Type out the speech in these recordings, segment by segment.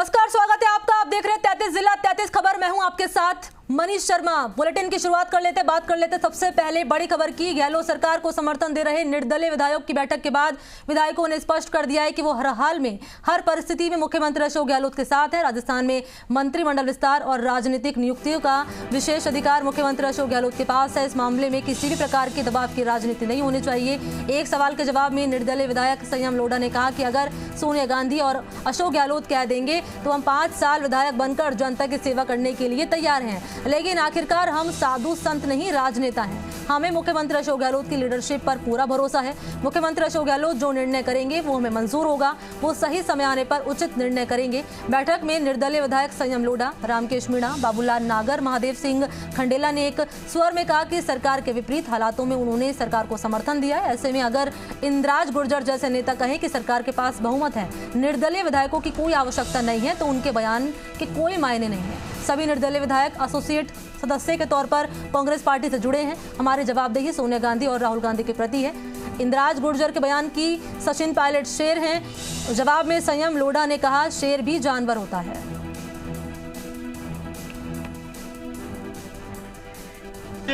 नमस्कार, स्वागत है आपका। आप देख रहे हैं 33 जिला 33 खबर। मैं हूं आपके साथ मनीष शर्मा। बुलेटिन की शुरुआत बात कर लेते सबसे पहले बड़ी खबर की। गहलोत सरकार को समर्थन दे रहे निर्दलीय विधायकों की बैठक के बाद विधायकों ने स्पष्ट कर दिया है कि वो हर हाल में, हर परिस्थिति में मुख्यमंत्री अशोक गहलोत के साथ है। राजस्थान में मंत्रिमंडल विस्तार और राजनीतिक नियुक्तियों का विशेष अधिकार मुख्यमंत्री अशोक गहलोत के पास है। इस मामले में किसी भी प्रकार के दबाव की राजनीति नहीं होनी चाहिए। एक सवाल के जवाब में निर्दलीय विधायक संयम लोढ़ा ने कहा कि अगर सोनिया गांधी और अशोक गहलोत कह देंगे तो हम 5 साल विधायक बनकर जनता की सेवा करने के लिए तैयार हैं, लेकिन आखिरकार हम साधु संत नहीं, राजनेता हैं। हमें मुख्यमंत्री अशोक गहलोत की लीडरशिप पर पूरा भरोसा है। मुख्यमंत्री अशोक गहलोत जो निर्णय करेंगे वो हमें मंजूर होगा। वो सही समय आने पर उचित निर्णय करेंगे। बैठक में निर्दलीय विधायक संयम लोढ़ा, रामकेश मीणा, बाबूलाल नागर, महादेव सिंह खंडेला ने एक स्वर में कहा कि सरकार के विपरीत हालातों में उन्होंने सरकार को समर्थन दिया है। ऐसे में अगर इंद्राज गुर्जर जैसे नेता कहें कि सरकार के पास बहुमत है, निर्दलीय विधायकों की कोई आवश्यकता नहीं है, तो उनके बयान के कोई मायने नहीं है। सभी निर्दलीय विधायक एसोसिएट सदस्य के तौर पर कांग्रेस पार्टी से जुड़े हैं। हमारी जवाबदेही सोनिया गांधी और राहुल गांधी के प्रति है। इंद्राज गुर्जर के बयान की सचिन पायलट शेर हैं। जवाब में संयम लोढ़ा ने कहा, शेर भी जानवर होता है।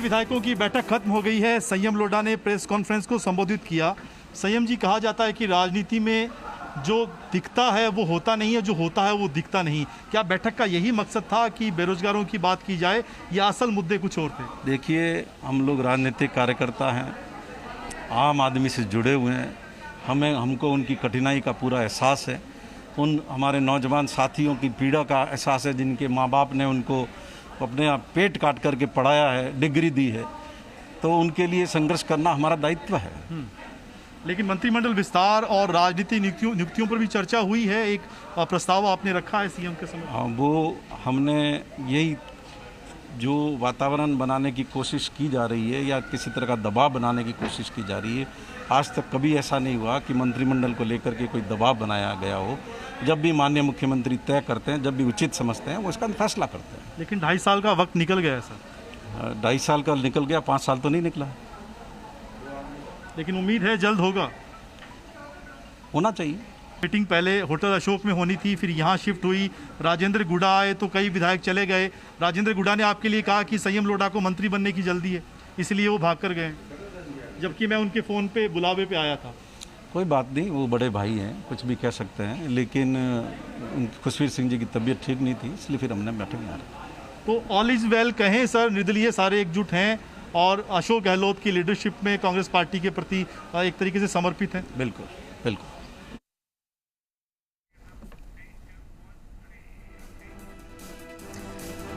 विधायकों की बैठक खत्म हो गई है। संयम लोढ़ा ने प्रेस कॉन्फ्रेंस को संबोधित किया। संयम जी, कहा जाता है कि राजनीति में जो दिखता है वो होता नहीं है, जो होता है वो दिखता नहीं। क्या बैठक का यही मकसद था कि बेरोजगारों की बात की जाए, या असल मुद्दे कुछ और थे? देखिए, हम लोग राजनीतिक कार्यकर्ता हैं, आम आदमी से जुड़े हुए हैं। हमको उनकी कठिनाई का पूरा एहसास है। उन हमारे नौजवान साथियों की पीड़ा का एहसास है, जिनके माँ बाप ने उनको अपने आप पेट काट करके पढ़ाया है, डिग्री दी है, तो उनके लिए संघर्ष करना हमारा दायित्व है। लेकिन मंत्रिमंडल विस्तार और राजनीतिक नियुक्तियों पर भी चर्चा हुई है। एक प्रस्ताव आपने रखा है सीएम के समक्ष। हाँ, वो हमने यही जो वातावरण बनाने की कोशिश की जा रही है या किसी तरह का दबाव बनाने की कोशिश की जा रही है, आज तक कभी ऐसा नहीं हुआ कि मंत्रिमंडल को लेकर के कोई दबाव बनाया गया हो। जब भी माननीय मुख्यमंत्री तय करते हैं, जब भी उचित समझते हैं, वो इसका फैसला करते हैं। लेकिन 2.5 साल का वक्त निकल गया है सर। 2.5 साल का निकल गया, 5 साल तो नहीं निकला, लेकिन उम्मीद है जल्द होना चाहिए। मीटिंग पहले होटल अशोक में होनी थी, फिर यहाँ शिफ्ट हुई। राजेंद्र गुड़ा आए तो कई विधायक चले गए। राजेंद्र गुड़ा ने आपके लिए कहा कि संयम लोढ़ा को मंत्री बनने की जल्दी है, इसलिए वो भाग कर गए, जबकि मैं उनके फ़ोन पे बुलावे पे आया था। कोई बात नहीं, वो बड़े भाई हैं, कुछ भी कह सकते हैं, लेकिन खुशवीर सिंह जी की तबीयत ठीक नहीं थी, इसलिए फिर हमने बैठक में तो ऑल इज़ वेल कहें सर, निर्दलीय सारे एकजुट हैं और अशोक गहलोत की लीडरशिप में कांग्रेस पार्टी के प्रति एक तरीके से समर्पित हैं। बिल्कुल बिल्कुल।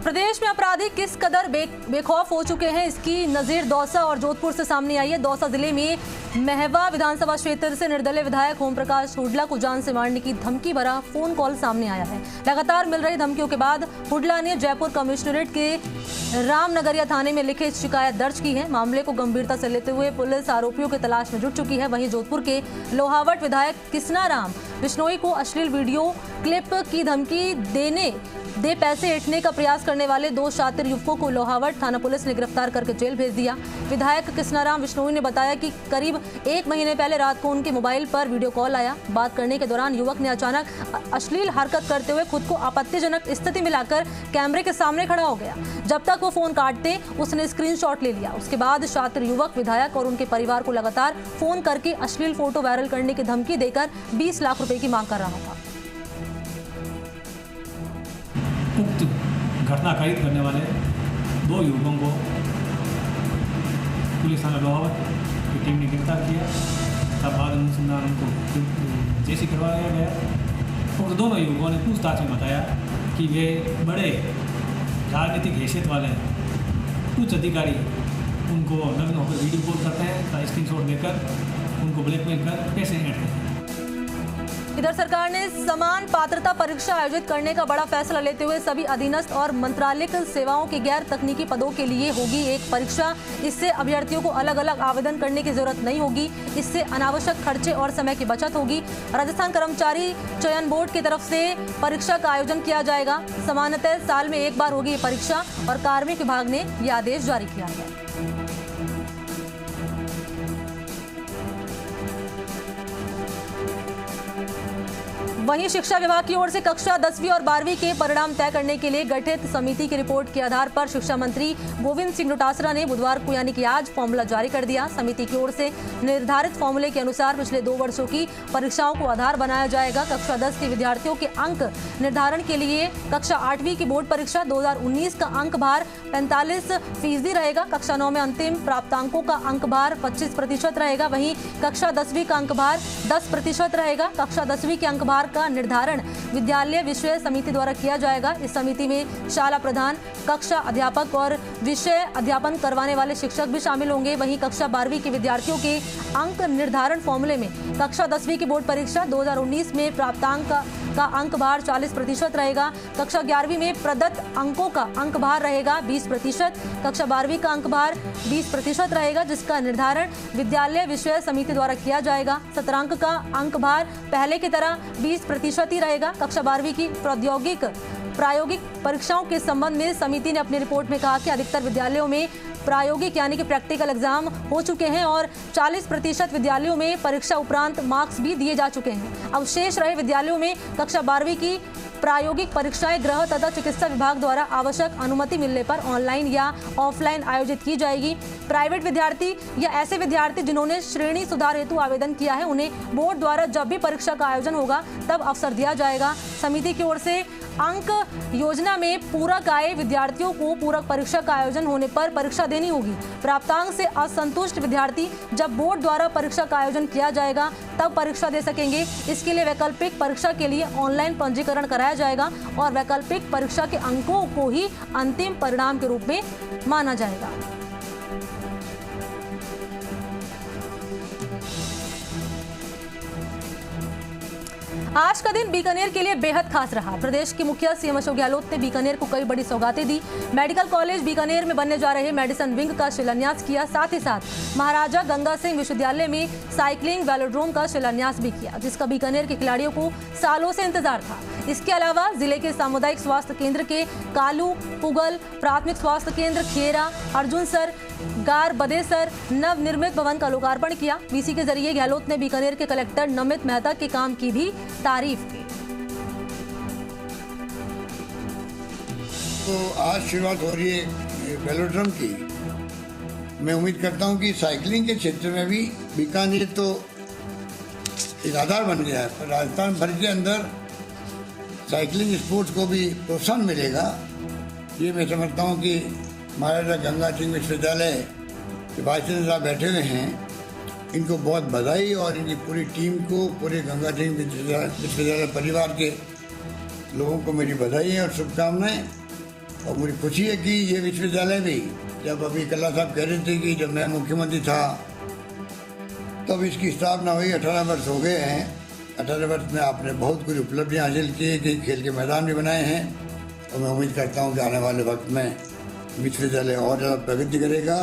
प्रदेश में अपराधी किस कदर बेखौफ हो चुके हैं, इसकी नज़ीर दौसा और जोधपुर से सामने आई है। दौसा जिले में महवा विधानसभा क्षेत्र से निर्दलीय विधायक ओम प्रकाश हुड्डा को जान से मारने की धमकी भरा फोन कॉल सामने आया है। लगातार मिल रही धमकियों के बाद हुड्डा ने जयपुर कमिश्नरेट के रामनगरिया थाने में लिखित शिकायत दर्ज की है। मामले को गंभीरता से लेते हुए पुलिस आरोपियों की तलाश में जुट चुकी है। वहीं जोधपुर के लोहावट विधायक किसनाराम बिश्नोई को अश्लील वीडियो क्लिप की धमकी दे पैसे ऐंठने का प्रयास करने वाले 2 शातिर युवकों को लोहावट थाना पुलिस ने गिरफ्तार करके जेल भेज दिया। विधायक किसनाराम बिश्नोई ने बताया कि करीब 1 महीने पहले रात को उनके मोबाइल पर वीडियो कॉल आया। बात करने के दौरान युवक ने अचानक अश्लील हरकत करते हुए खुद को आपत्तिजनक स्थिति में लाकर कैमरे के सामने खड़ा हो गया। जब तक वो फोन काटते उसने स्क्रीनशॉट ले लिया। उसके बाद शातिर युवक विधायक और उनके परिवार को लगातार फोन करके अश्लील फोटो वायरल करने की धमकी देकर 20 लाख रुपए की मांग कर रहा था। उक्त घटना कायित करने वाले 2 युवकों को पुलिस थाना लोहावट की टीम ने गिरफ्तार किया। तब बाद अनुसंधान उनको जेसी करवाया गया। उक्त दोनों युवकों ने पूछताछ में बताया कि वे बड़े राजनीतिक हैसियत वाले हैं। कुछ अधिकारी उनको नग्न होकर वीडियो कॉल करते हैं, स्क्रीनशॉट देकर उनको ब्लैकमेल कर पैसे ऐंठते हैं। इधर सरकार ने समान पात्रता परीक्षा आयोजित करने का बड़ा फैसला लेते हुए सभी अधीनस्थ और मंत्रालयिक सेवाओं के गैर तकनीकी पदों के लिए होगी एक परीक्षा। इससे अभ्यर्थियों को अलग अलग आवेदन करने की जरूरत नहीं होगी। इससे अनावश्यक खर्चे और समय की बचत होगी। राजस्थान कर्मचारी चयन बोर्ड की तरफ से परीक्षा का आयोजन किया जाएगा। सामान्यतः साल में 1 बार होगी ये परीक्षा और कार्मिक विभाग ने यह आदेश जारी किया है। वहीं शिक्षा विभाग की ओर से कक्षा 10वीं और 12वीं के परिणाम तय करने के लिए गठित समिति की रिपोर्ट के आधार पर शिक्षा मंत्री गोविंद सिंह डोटासरा ने बुधवार को यानी कि आज फॉर्मूला जारी कर दिया। समिति की ओर से निर्धारित फॉर्मूले के अनुसार पिछले 2 वर्षों की परीक्षाओं को आधार बनाया जाएगा। कक्षा 10 के विद्यार्थियों के अंक निर्धारण के लिए कक्षा 8वीं की बोर्ड परीक्षा 2019 का अंक भार 45% रहेगा। कक्षा 9 में अंतिम प्राप्तांकों का अंक भार 25% रहेगा। वहीं कक्षा 10वीं का अंक भार 10% रहेगा। कक्षा 10वीं के अंक भार का निर्धारण विद्यालय विषय समिति द्वारा किया जाएगा। इस समिति में शाला प्रधान, कक्षा अध्यापक और विषय अध्यापन करवाने वाले शिक्षक भी शामिल होंगे। वहीं कक्षा 12वीं के विद्यार्थियों के अंक निर्धारण फॉर्मूले में कक्षा 10वीं की बोर्ड परीक्षा 2019 में प्राप्तांक का अंक भार 40% रहेगा। कक्षा 11वीं में प्रदत्त अंकों का अंक भार रहेगा 20%। कक्षा 12वीं का अंक भार 20% रहेगा, जिसका निर्धारण विद्यालय विषय समिति द्वारा किया जाएगा। सत्रांक का अंक भार पहले की तरह 20% ही रहेगा। कक्षा 12वीं की प्रायोगिक परीक्षाओं के संबंध में समिति ने अपनी रिपोर्ट में कहा कि अधिकतर विद्यालयों में प्रायोगिक यानी कि प्रैक्टिकल एग्जाम हो चुके हैं और 40% विद्यालयों में परीक्षा उपरांत मार्क्स भी दिए जा चुके हैं। अब शेष रहे विद्यालयों में कक्षा 12वीं की प्रायोगिक परीक्षाएं गृह तथा चिकित्सा विभाग द्वारा आवश्यक अनुमति मिलने पर ऑनलाइन या ऑफलाइन आयोजित की जाएगी। प्राइवेट विद्यार्थी या ऐसे विद्यार्थी जिन्होंने श्रेणी सुधार हेतु आवेदन किया है, उन्हें बोर्ड द्वारा जब भी परीक्षा का आयोजन होगा तब अवसर दिया जाएगा। समिति की ओर से अंक योजना में पूरक आए विद्यार्थियों को पूरक परीक्षा का आयोजन होने पर परीक्षा देनी होगी। प्राप्तांक से असंतुष्ट विद्यार्थी जब बोर्ड द्वारा परीक्षा का आयोजन किया जाएगा तब परीक्षा दे सकेंगे। इसके लिए वैकल्पिक परीक्षा के लिए ऑनलाइन पंजीकरण कराया जाएगा और वैकल्पिक परीक्षा के अंकों को ही अंतिम परिणाम के रूप में माना जाएगा। आज का दिन बीकानेर के लिए बेहद खास रहा। प्रदेश के मुखिया सीएम अशोक गहलोत ने बीकानेर को कई बड़ी सौगातें दी। मेडिकल कॉलेज बीकानेर में बनने जा रहे मेडिसिन विंग का शिलान्यास किया। साथ ही साथ महाराजा गंगा सिंह विश्वविद्यालय में साइकिलिंग वेलोड्रोम का शिलान्यास भी किया, जिसका बीकानेर के खिलाड़ियों को सालों से इंतजार था। इसके अलावा जिले के सामुदायिक स्वास्थ्य केंद्र के कालू पुगल, प्राथमिक स्वास्थ्य केंद्र खेरा, अर्जुनसर, गार बदेसर नवनिर्मित भवन का लोकार्पण किया। वीसी के जरिए गहलोत ने बीकानेर के कलेक्टर नमित मेहता के काम की भी तारीफ की। तो आज शुरुआत हो रही है वेलोड्रोम की। मैं उम्मीद करता हूं कि साइकिलिंग के क्षेत्र में भी बीकानेर तो एक आधार बन गया है, पर राजस्थान भर के अंदर साइकिलिंग स्पोर्ट्स को भी प्रोत्साहन मिलेगा। ये मैं समझता हूँ कि महाराजा गंगा सिंह विश्वविद्यालय के वाइस चांसलर साहब बैठे हुए हैं, इनको बहुत बधाई और इनकी पूरी टीम को, पूरे गंगा सिंह विश्वविद्यालय परिवार के लोगों को मेरी बधाई है और शुभकामनाएं। और मुझे खुशी है कि ये विश्वविद्यालय भी, जब अभी कल्ला साहब कह रहे थे कि जब मैं मुख्यमंत्री था तब इसकी स्थापना हुई, 18 वर्ष हो गए हैं। 18 वर्ष में आपने बहुत कुछ उपलब्धियाँ हासिल की, कई खेल के मैदान भी बनाए हैं और मैं उम्मीद करता हूँ कि आने वाले वक्त में विश्वविद्यालय और ज़्यादा प्रगति करेगा।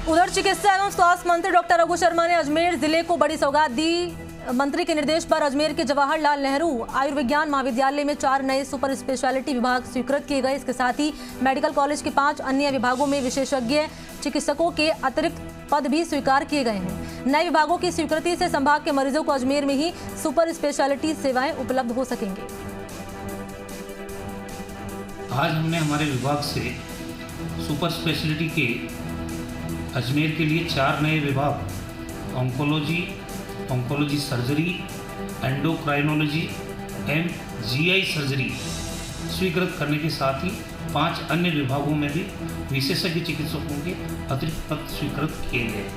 उधर चिकित्सा एवं स्वास्थ्य मंत्री डॉक्टर रघु शर्मा ने अजमेर जिले को बड़ी सौगात दी। मंत्री के निर्देश पर अजमेर के जवाहरलाल नेहरू आयुर्विज्ञान महाविद्यालय में 4 नए सुपर स्पेशलिटी विभाग स्वीकृत किए गए। इसके साथ ही मेडिकल कॉलेज के 5 अन्य विभागों में विशेषज्ञ चिकित्सकों के अतिरिक्त पद भी स्वीकार किए गए हैं। नए विभागों की स्वीकृति से संभाग के मरीजों को अजमेर में ही सुपर स्पेशलिटी सेवाएं उपलब्ध हो सकेंगी। आज हमने हमारे विभाग से सुपर स्पेशलिटी के अजमेर के लिए 4 नए विभाग oncology surgery, endocrinology and GI surgery स्वीकृत करने के साथ ही 5 अन्य विभागों में भी विशेषज्ञ चिकित्सकों के अतिरिक्त पद स्वीकृत किए गए।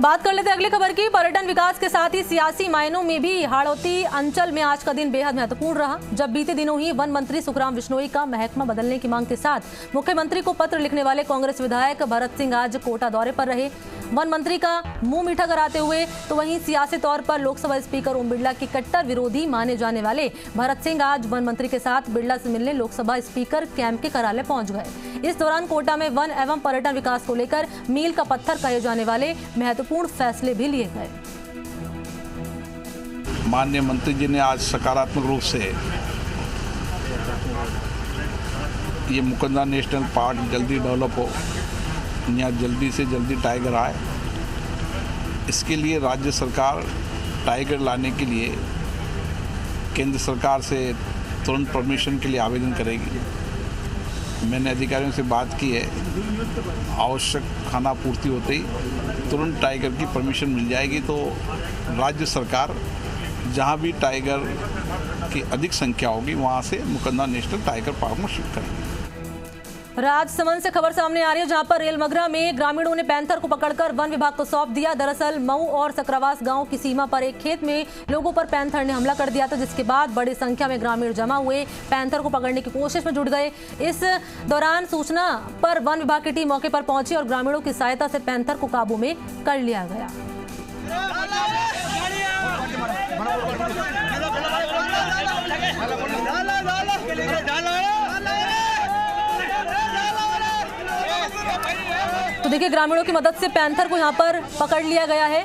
बात कर लेते हैं अगली खबर की। पर्यटन विकास के साथ ही सियासी मायनों में भी हाड़ौती अंचल में आज का दिन बेहद महत्वपूर्ण रहा, जब बीते दिनों ही वन मंत्री सुखराम बिश्नोई का महकमा बदलने की मांग के साथ मुख्यमंत्री को पत्र लिखने वाले कांग्रेस विधायक भरत सिंह आज कोटा दौरे पर रहे। वन मंत्री का मुंह मीठा कराते हुए तो वहीं सियासी तौर पर लोकसभा स्पीकर ओम बिरला के कट्टर विरोधी माने जाने वाले भरत सिंह आज वन मंत्री के साथ बिरला से मिलने लोकसभा स्पीकर कैंप के कार्यालय पहुंच गए। इस दौरान कोटा में वन एवं पर्यटन विकास को लेकर मील का पत्थर कहे जाने वाले महत्वपूर्ण फैसले भी लिए गए। माननीय मंत्री जी ने आज सकारात्मक रूप से ये मुकंदरा नेशनल पार्क जल्दी डेवलप हो, यहाँ जल्दी से जल्दी टाइगर आए, इसके लिए राज्य सरकार टाइगर लाने के लिए केंद्र सरकार से तुरंत परमिशन के लिए आवेदन करेगी। मैंने अधिकारियों से बात की है, आवश्यक खाना पूर्ति होते ही तुरंत टाइगर की परमिशन मिल जाएगी तो राज्य सरकार जहां भी टाइगर की अधिक संख्या होगी वहां से मुकंदर नेशनल टाइगर पार्क में शिफ्ट करेंगे। राजसमंद से खबर सामने आ रही है जहां पर रेलमगरा में ग्रामीणों ने पैंथर को पकड़कर वन विभाग को सौंप दिया। दरअसल मऊ और सकरावास गांव की सीमा पर एक खेत में लोगों पर पैंथर ने हमला कर दिया था, जिसके बाद बड़ी संख्या में ग्रामीण जमा हुए पैंथर को पकड़ने की कोशिश में जुट गए। इस दौरान सूचना पर वन विभाग की टीम मौके पर पहुंची और ग्रामीणों की सहायता से पैंथर को काबू में कर लिया गया। तो देखिए, ग्रामीणों की मदद से पैंथर को यहाँ पर पकड़ लिया गया है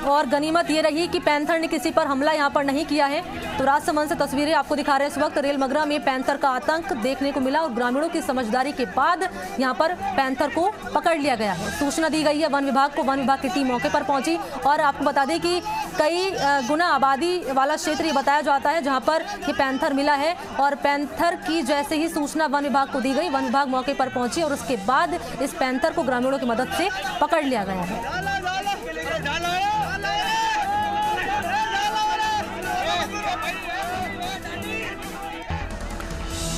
और गनीमत ये रही कि पैंथर ने किसी पर हमला यहाँ पर नहीं किया है। तो राजसमंद से तस्वीरें आपको दिखा रहे हैं। इस वक्त रेलमगरा में पैंथर का आतंक देखने को मिला और ग्रामीणों की समझदारी के बाद यहाँ पर पैंथर को पकड़ लिया गया है। सूचना दी गई है वन विभाग को, वन विभाग की टीम मौके पर पहुंची और आपको बता दें कि कई गुना आबादी वाला क्षेत्र ये बताया जाता है जहाँ पर ये पैंथर मिला है और पैंथर की जैसे ही सूचना वन विभाग को दी गई, वन विभाग मौके पर पहुंची और उसके बाद इस पैंथर को ग्रामीणों की मदद से पकड़ लिया गया है।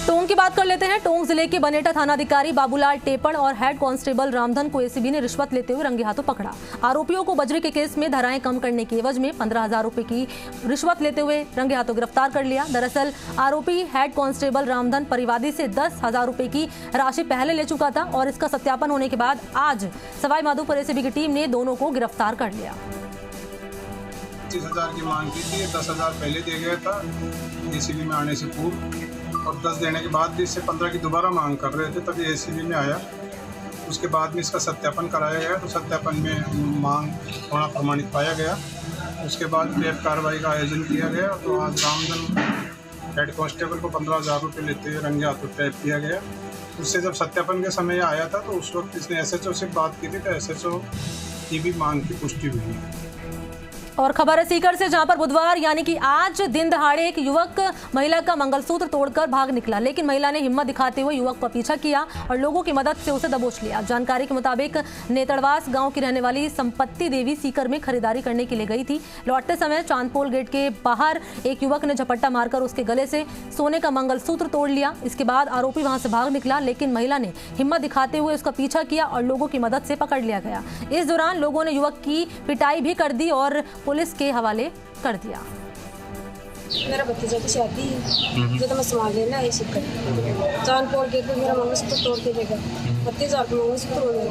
टोंक की बात कर लेते हैं। टोंक जिले के बनेटा थानाधिकारी बाबूलाल टेपण और हेड कांस्टेबल रामधन को एसीबी ने रिश्वत लेते हुए रंगे हाथों पकड़ा। आरोपियों को बजरी के केस में धाराएं कम करने की एवज में 15,000 रुपए की रिश्वत लेते हुए रंगे हाथों गिरफ्तार कर लिया। दरअसल आरोपी हेड कांस्टेबल रामधन परिवादी से 10,000 रुपए की राशि पहले ले चुका था और इसका सत्यापन होने के बाद आज सवाई माधोपुर एसीबी की टीम ने दोनों को गिरफ्तार कर लिया। 25,000 की मांग की थी, 10,000 पहले दे गया था एसीबी में आने से पूर्व और 10 देने के बाद भी इससे 15 की दोबारा मांग कर रहे थे, तभी एसीबी में आया। उसके बाद में इसका सत्यापन कराया गया तो सत्यापन में मांग होना प्रमाणित पाया गया। उसके बाद ट्रैप कार्रवाई का आयोजन किया गया तो आज रामधन हेड कांस्टेबल को 15,000 रुपये लेते हुए रंगे हाथों ट्रैप किया गया। उससे जब सत्यापन के समय आया था तो उस वक्त इसने एसएचओ से बात की थी तो एसएचओ की भी मांग की पुष्टि हुई। और खबर है सीकर से जहां पर बुधवार यानी कि आज दिन दहाड़े एक युवक महिला का मंगलसूत्र तोड़कर भाग निकला, लेकिन महिला ने हिम्मत दिखाते हुए युवक का पीछा किया और लोगों की मदद से उसे दबोच लिया। जानकारी के मुताबिक नेतड़वास गांव की रहने वाली संपत्ति देवी सीकर में खरीदारी करने के लिए गई थी। लौटते समय चांदपोल गेट के बाहर एक युवक ने झपट्टा मारकर उसके गले से सोने का मंगलसूत्र तोड़ लिया। इसके बाद आरोपी वहां से भाग निकला, लेकिन महिला ने हिम्मत दिखाते हुए उसका पीछा किया और लोगों की मदद से पकड़ लिया गया। इस दौरान लोगों ने युवक की पिटाई भी कर दी और पुलिस के हवाले कर दिया। मेरा भतीजा की शादी है जो तो मैं सामान लेना है इसी कर चांदपोल गेट पे मेरा मंगलसूत्र तोड़ के देगा, 32,000 का मंगलसूत्र हो गया।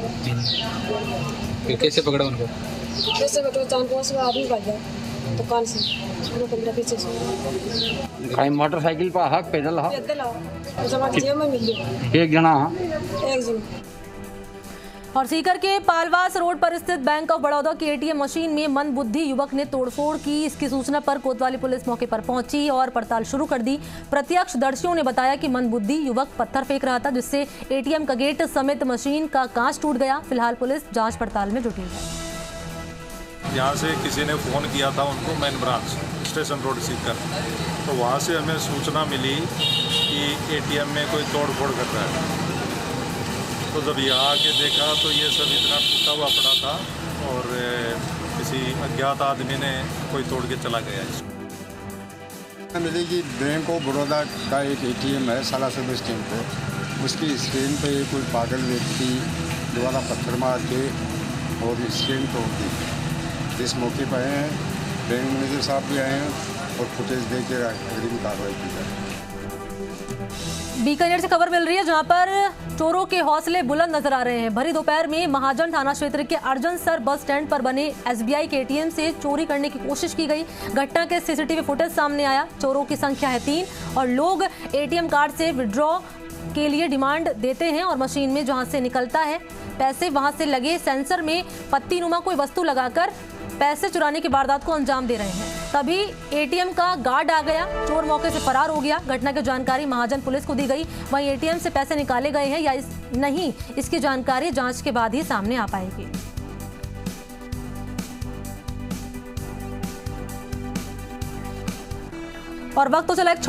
फिर कैसे पकड़ा उनको? कैसे पकड़ा? चांदपोल से आदमी भाग गया दुकान से पीछे से। मोटरसाइकिल पर हक पैदल जेब में मिल एक जना एक जन। और सीकर के पालवास रोड पर स्थित बैंक ऑफ बड़ौदा की एटीएम मशीन में मंदबुद्धि युवक ने तोड़फोड़ की। इसकी सूचना पर कोतवाली पुलिस मौके पर पहुंची और पड़ताल शुरू कर दी। प्रत्यक्षदर्शियों ने बताया कि मंदबुद्धि युवक पत्थर फेंक रहा था, जिससे एटीएम का गेट समेत मशीन का कांच टूट गया। फिलहाल पुलिस जांच पड़ताल में जुटी है। यहाँ से किसी ने फ़ोन किया था उनको main branch station road Sikar, तो वहाँ से हमें सूचना मिली कि एटीएम में कोई तोड़फोड़ कर रहा है। तो जब यहाँ आके देखा तो ये सब इतना टूटा हुआ पड़ा था और किसी अज्ञात आदमी ने कोई तोड़ के चला गया इसको। मिली कि बैंक ऑफ बड़ौदा का एक एटीएम है साला सर्विस स्टैंड पे, उसकी स्क्रीन पे कोई पागल व्यक्ति दोबारा पत्थर मार के और स्क्रीन तोड़ दी। इस मौके पर आए हैं, बैंक मैनेजर साहब भी आए हैं और फुटेज दे के अग्रिम कार्रवाई की जाए। बीकानेर से खबर मिल रही है जहां पर चोरों के हौसले बुलंद नजर आ रहे हैं। भरी दोपहर में महाजन थाना क्षेत्र के अर्जन सर बस स्टैंड पर बने एसबीआई के एटीएम से चोरी करने की कोशिश की गई। घटना के सीसीटीवी फुटेज सामने आया। चोरों की संख्या है 3 और लोग एटीएम कार्ड से विड्रॉ के लिए डिमांड देते हैं और मशीन में जहां से निकलता है पैसे वहां से लगे सेंसर में पत्तीनुमा कोई वस्तु लगाकर पैसे चुराने की वारदात को अंजाम दे रहे हैं। तभी एटीएम का गार्ड आ गया, चोर मौके से फरार हो गया। घटना की जानकारी महाजन पुलिस को दी गई। वहीं एटीएम से पैसे निकाले गए हैं या नहीं, इसकी जानकारी जांच के बाद ही सामने आ पाएगी। और वक्त तो चला एक